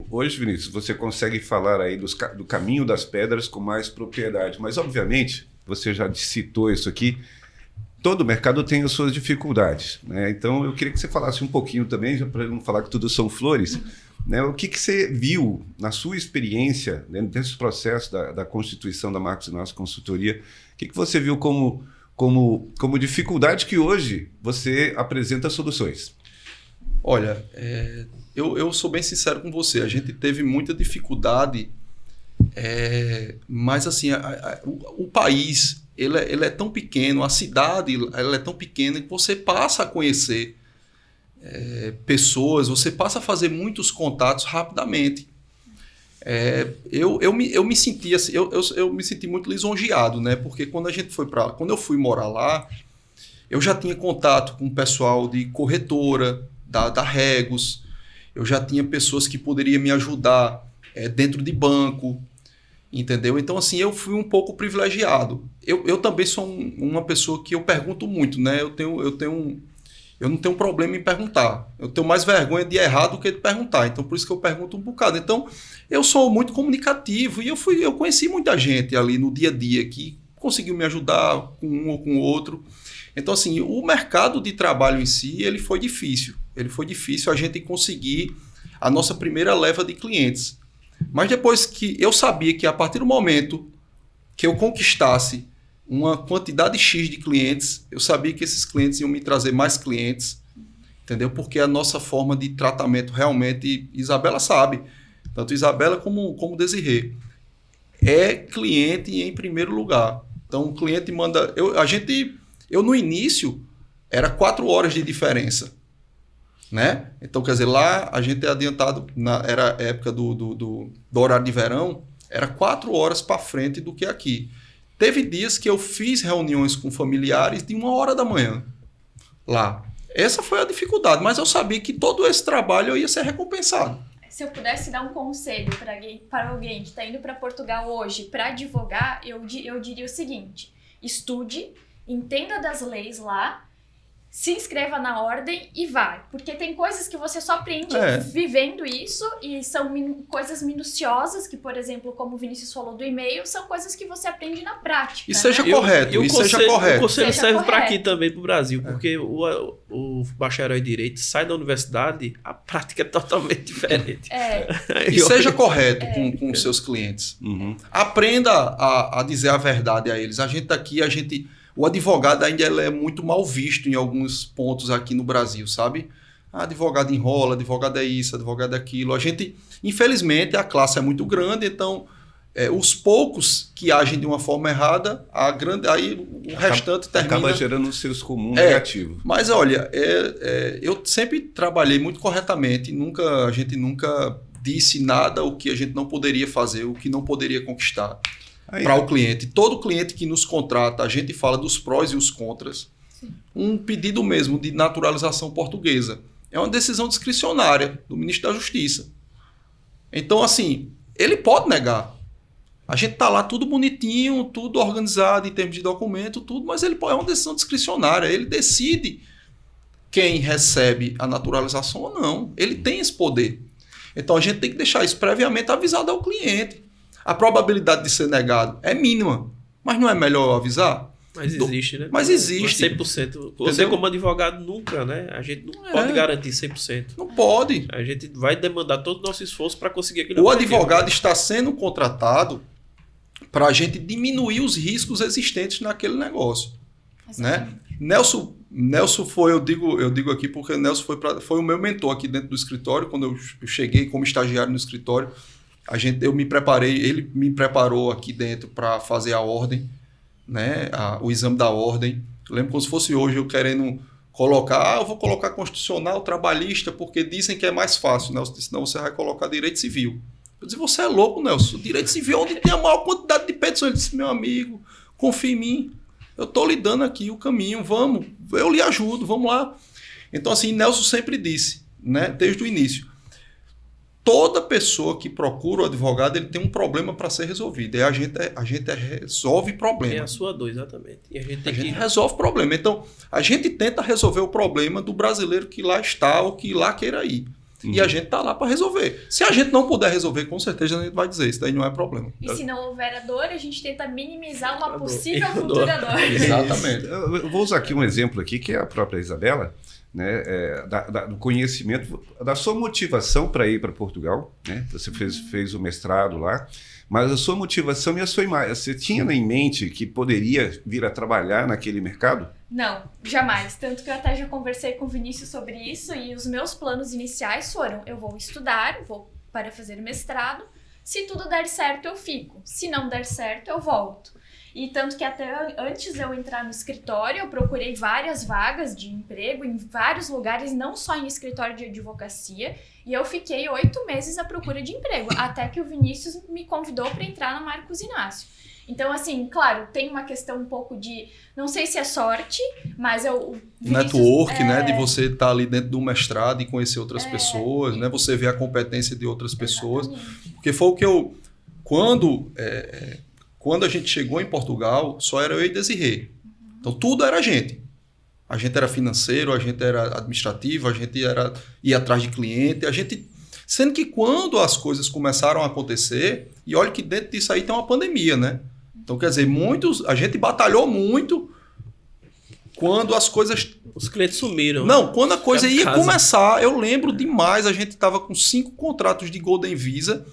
hoje, Vinícius, você consegue falar aí do caminho das pedras com mais propriedade, mas obviamente, você já citou isso aqui, todo mercado tem as suas dificuldades, né? Então eu queria que você falasse um pouquinho também, para não falar que tudo são flores, né? O que você viu na sua experiência, né, desse processo da constituição da Marcos e Nossa Consultoria, o que você viu como dificuldade que hoje você apresenta soluções? Olha, eu sou bem sincero com você, a gente teve muita dificuldade, mas assim, o país ele é tão pequeno, a cidade ela é tão pequena que você passa a conhecer pessoas, você passa a fazer muitos contatos rapidamente. Eu me senti assim, eu me senti muito lisonjeado, né? Porque quando eu fui morar lá, eu já tinha contato com o pessoal de corretora, da Regus, eu já tinha pessoas que poderiam me ajudar dentro de banco, entendeu? Então, assim, eu fui um pouco privilegiado. Eu também sou uma pessoa que eu pergunto muito, né? Eu não tenho problema em perguntar. Eu tenho mais vergonha de errar do que de perguntar. Então, por isso que eu pergunto um bocado. Então, eu sou muito comunicativo e eu conheci muita gente ali no dia a dia que conseguiu me ajudar com um ou com o outro. Então, assim, o mercado de trabalho em si, ele foi difícil. Ele foi difícil a gente conseguir a nossa primeira leva de clientes. Mas depois que eu sabia que a partir do momento que eu conquistasse uma quantidade X de clientes, eu sabia que esses clientes iam me trazer mais clientes, entendeu? Porque a nossa forma de tratamento realmente, Isabela sabe, tanto Isabela como Desirê, é cliente em primeiro lugar. Então o cliente manda... Eu no início, era 4 horas de diferença, né? Então, quer dizer, lá a gente é adiantado, era a época do horário de verão, era 4 horas para frente do que aqui. Teve dias que eu fiz reuniões com familiares de 1h da manhã lá. Essa foi a dificuldade, mas eu sabia que todo esse trabalho eu ia ser recompensado. Se eu pudesse dar um conselho para alguém que está indo para Portugal hoje para advogar, eu diria o seguinte: estude, entenda das leis lá, se inscreva na ordem e vai. Porque tem coisas que você só aprende vivendo isso e são coisas minuciosas que, por exemplo, como o Vinícius falou do e-mail, são coisas que você aprende na prática. E seja correto. O conselho serve para aqui também, para o Brasil, porque o bacharel em Direito sai da universidade, a prática é totalmente diferente. E seja correto com os seus clientes. Uhum. Aprenda a dizer a verdade a eles. O advogado ainda é muito mal visto em alguns pontos aqui no Brasil, sabe? Advogado enrola, advogado é isso, advogado é aquilo. Infelizmente, a classe é muito grande, então os poucos que agem de uma forma errada, aí o restante termina... Acaba gerando um senso comum negativo. Mas olha, eu sempre trabalhei muito corretamente, a gente nunca disse nada o que a gente não poderia fazer, o que não poderia conquistar. Para o cliente. Todo cliente que nos contrata, a gente fala dos prós e os contras. Sim. Um pedido mesmo de naturalização portuguesa é uma decisão discricionária do ministro da Justiça. Então, assim, ele pode negar. A gente está lá tudo bonitinho, tudo organizado em termos de documento, tudo, mas é uma decisão discricionária. Ele decide quem recebe a naturalização ou não. Ele tem esse poder. Então, a gente tem que deixar isso previamente avisado ao cliente. A probabilidade de ser negado é mínima, mas não é melhor avisar? Mas existe, né? Mas existe. 100%. Você como advogado nunca, né? A gente não pode garantir 100%. Não pode. A gente vai demandar todo o nosso esforço para conseguir aquilo. O advogado está sendo contratado para a gente diminuir os riscos existentes naquele negócio. Né? Nelson foi, eu digo aqui porque Nelson foi o meu mentor aqui dentro do escritório, quando eu cheguei como estagiário no escritório. Eu me preparei, ele me preparou aqui dentro para fazer a ordem, né? O exame da ordem. Eu lembro como se fosse hoje eu querendo colocar, eu vou colocar constitucional, trabalhista, porque dizem que é mais fácil. Nelson disse, não, você vai colocar direito civil. Eu disse, você é louco, Nelson, direito civil é onde tem a maior quantidade de petições. Ele disse, meu amigo, confia em mim, eu estou lhe dando aqui o caminho, vamos, eu lhe ajudo, vamos lá. Então, assim, Nelson sempre disse, né, desde o início, toda pessoa que procura o advogado, ele tem um problema para ser resolvido. E a gente resolve problema. É a sua dor, exatamente. E a gente resolve problema. Então, a gente tenta resolver o problema do brasileiro que lá está ou que lá queira ir. E a gente está lá para resolver. Se a gente não puder resolver, com certeza a gente vai dizer, isso daí não é problema. E se não houver a dor, a gente tenta minimizar uma possível futura dor. Exatamente. Eu vou usar aqui um exemplo aqui, que é a própria Isabela, né, do conhecimento, da sua motivação para ir para Portugal, né? Você fez o mestrado lá, mas a sua motivação e a sua imagem, você tinha em mente que poderia vir a trabalhar naquele mercado? Não, jamais. Tanto que eu até já conversei com o Vinícius sobre isso e os meus planos iniciais foram: eu vou estudar, vou para fazer mestrado, se tudo der certo eu fico, se não der certo eu volto. E tanto que até antes de eu entrar no escritório, eu procurei várias vagas de emprego em vários lugares, não só em escritório de advocacia, e eu fiquei 8 meses à procura de emprego, até que o Vinícius me convidou para entrar na Marcos Inácio. Então, assim, claro, tem uma questão um pouco de, não sei se é sorte, mas network, né? De você estar ali dentro do mestrado e conhecer outras pessoas, né? Você ver a competência de outras pessoas. Exatamente. Porque foi o que eu... Quando a gente chegou em Portugal, só era eu e Desirê. Então, tudo era a gente. A gente era financeiro, a gente era administrativo, a gente ia atrás de cliente, Sendo que quando as coisas começaram a acontecer, e olha que dentro disso aí tem uma pandemia, né? Então, quer dizer, a gente batalhou muito quando as coisas... Os clientes sumiram. Não, quando a coisa ia começar, eu lembro demais, a gente estava com 5 contratos de Golden Visa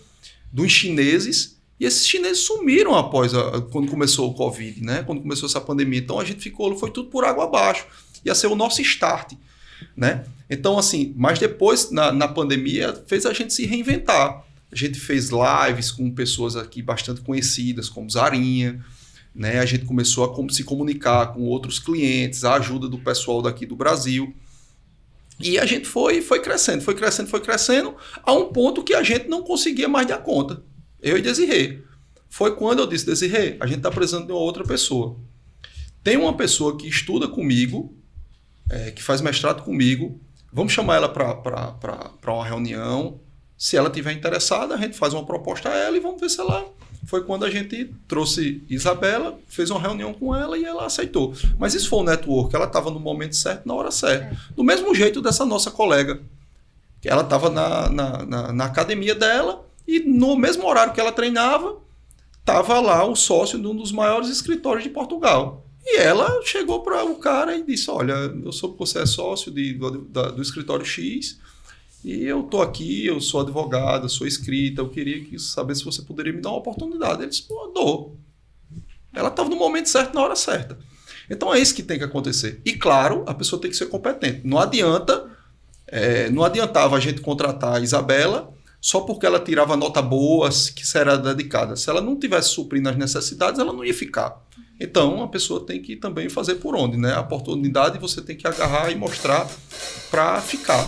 dos chineses, e esses chineses sumiram após quando começou o Covid, né? Quando começou essa pandemia. Então, a gente foi tudo por água abaixo. Ia ser o nosso start, né? Então, assim, mas depois, na pandemia, fez a gente se reinventar. A gente fez lives com pessoas aqui bastante conhecidas, como Zarinha, né? A gente começou a se comunicar com outros clientes, a ajuda do pessoal daqui do Brasil. E a gente foi crescendo, a um ponto que a gente não conseguia mais dar conta. Eu e Desirê. Foi quando eu disse: Desirê, a gente está precisando de uma outra pessoa. Tem uma pessoa que estuda comigo, que faz mestrado comigo, vamos chamar ela para uma reunião. Se ela estiver interessada, a gente faz uma proposta a ela e vamos ver se ela... Foi quando a gente trouxe Isabela, fez uma reunião com ela e ela aceitou. Mas isso foi um network, ela estava no momento certo, na hora certa. Do mesmo jeito dessa nossa colega, que ela estava na academia dela e no mesmo horário que ela treinava, estava lá o sócio de um dos maiores escritórios de Portugal. E ela chegou para o cara e disse: olha, eu soube que você é sócio do escritório X e eu estou aqui, eu sou advogada, sou escrita, eu queria saber se você poderia me dar uma oportunidade. Ele disse: pô, dou. Ela estava no momento certo, na hora certa. Então é isso que tem que acontecer. E claro, a pessoa tem que ser competente. Não adiantava a gente contratar a Isabela só porque ela tirava nota boa, que era dedicada. Se ela não tivesse suprindo as necessidades, ela não ia ficar. Então, a pessoa tem que também fazer por onde, né? A oportunidade você tem que agarrar e mostrar para ficar.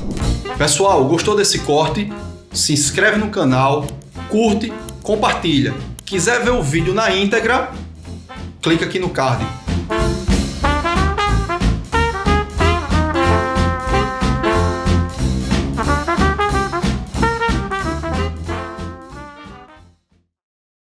Pessoal, gostou desse corte? Se inscreve no canal, curte, compartilha. Quiser ver o vídeo na íntegra, clica aqui no card.